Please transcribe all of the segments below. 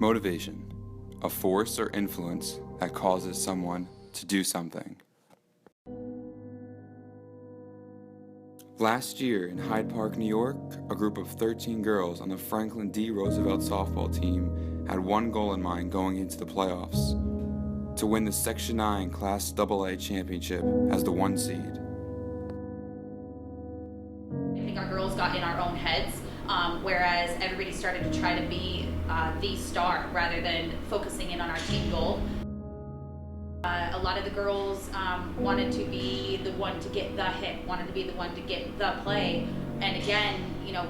Motivation, a force or influence that causes someone to do something. Last year in Hyde Park, New York, a group of 13 girls on the Franklin D. Roosevelt softball team had one goal in mind going into the playoffs: to win the Section 9 Class AA championship as the 1 seed. I think our girls got in our own heads, whereas everybody started to try to be the star rather than focusing in on our team goal. A lot of the girls wanted to be the one to get the hit, wanted to be the one to get the play. And again,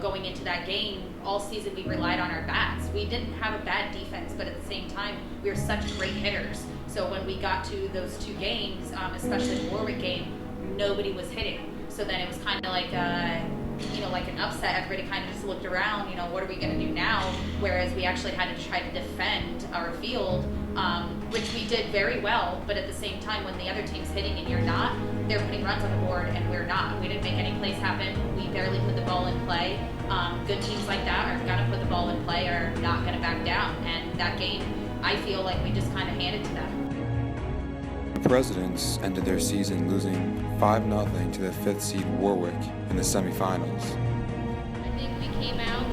going into that game, all season we relied on our bats. We didn't have a bad defense, but at the same time, we were such great hitters. So when we got to those 2 games, especially the Warwick game, nobody was hitting. So then it was kind of like like an upset. Everybody kind of just looked around, what are we going to do now? Whereas we actually had to try to defend our field, which we did very well. But at the same time, when the other team's hitting and you're not, they're putting runs on the board and we're not. We didn't make any plays happen. We barely put the ball in play. Good teams like that are going to put the ball in play, are not going to back down. And that game, I feel like we just kind of handed to them. The Presidents ended their season losing 5-0 to the 5th seed Warwick in the semifinals. I think we came out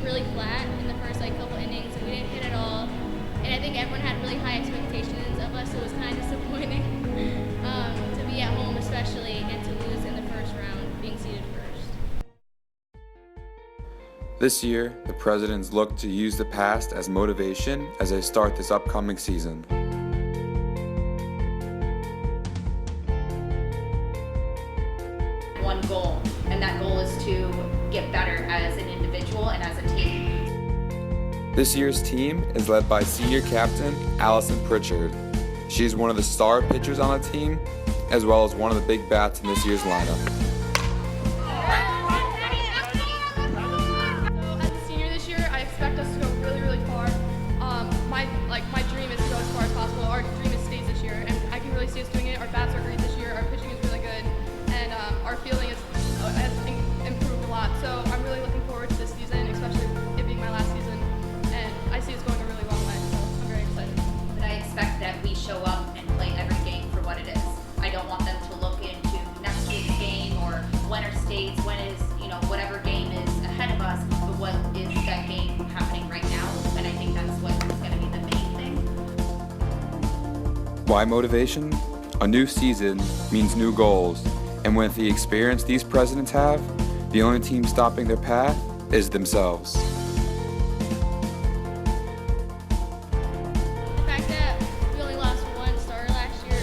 really flat in the first couple innings, and we didn't hit at all. And I think everyone had really high expectations of us, so it was kind of disappointing to be at home especially and to lose in the first round, being seeded first. This year, the Presidents look to use the past as motivation as they start this upcoming season. One goal, and that goal is to get better as an individual and as a team. This year's team is led by senior captain Allison Pritchard. She's one of the star pitchers on the team, as well as one of the big bats in this year's lineup. As a senior this year, I expect us to go really, really far. My dream is to go as far as possible. Our dream is states this year, and I can really see us doing it. Our bats are great this year. Our pitching is really good, and our fielding has improved a lot. So I'm really looking forward to this season, especially it being my last season, and I see it's going a really long way. So I'm very excited. But I expect that we show up and play every game for what it is. I don't want them to look into next week's game or when are states, when is, whatever game is ahead of us, but what is that game happening right now? And I think that's what's going to be the main thing. Why motivation? A new season means new goals, and with the experience these Presidents have, the only team stopping their path is themselves. The fact that we only lost 1 starter last year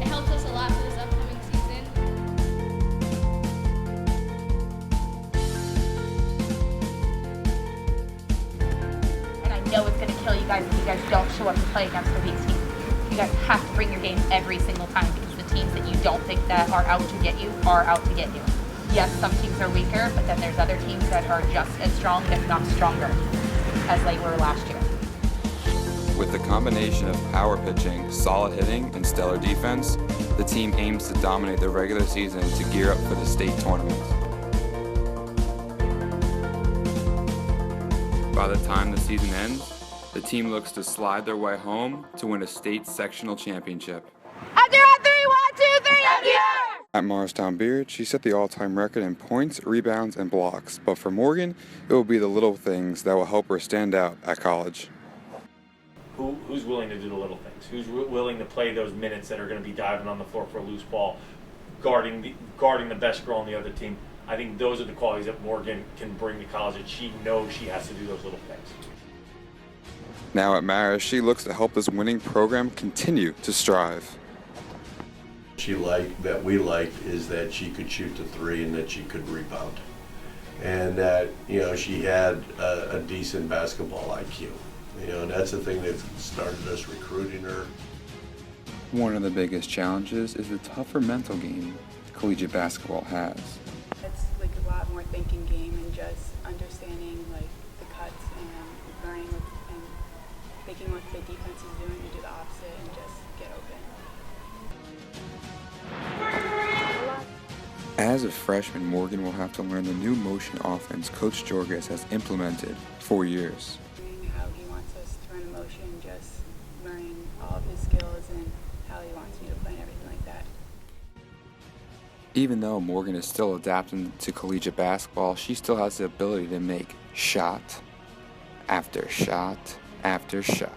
it helps us a lot for this upcoming season. And I know it's going to kill you guys if you guys don't show up to play against the weak team. You guys have to bring your game every single time, because the teams that you don't think that are out to get you are out to get you. Yes, some teams are weaker, but then there's other teams that are just as strong, if not stronger, as they were last year. With the combination of power pitching, solid hitting, and stellar defense, the team aims to dominate the regular season to gear up for the state tournament. By the time the season ends, the team looks to slide their way home to win a state sectional championship. Out there on 3, 1, 2, 3, up here! At Morristown Beard, she set the all-time record in points, rebounds, and blocks. But for Morgan, it will be the little things that will help her stand out at college. Who's willing to do the little things? Who's willing to play those minutes that are going to be diving on the floor for a loose ball, guarding the best girl on the other team? I think those are the qualities that Morgan can bring to college, and she knows she has to do those little things. Now at Marist, she looks to help this winning program continue to strive. We liked is that she could shoot the 3 and that she could rebound, and that she had a decent basketball IQ. And that's the thing that started us recruiting her. One of the biggest challenges is the tougher mental game collegiate basketball has. It's like a lot more thinking game and just understanding the cuts and learning and thinking what the defense is doing to do the opposite and just get open. As a freshman, Morgan will have to learn the new motion offense Coach Jorges has implemented for years. Even though Morgan is still adapting to collegiate basketball, she still has the ability to make shot after shot after shot.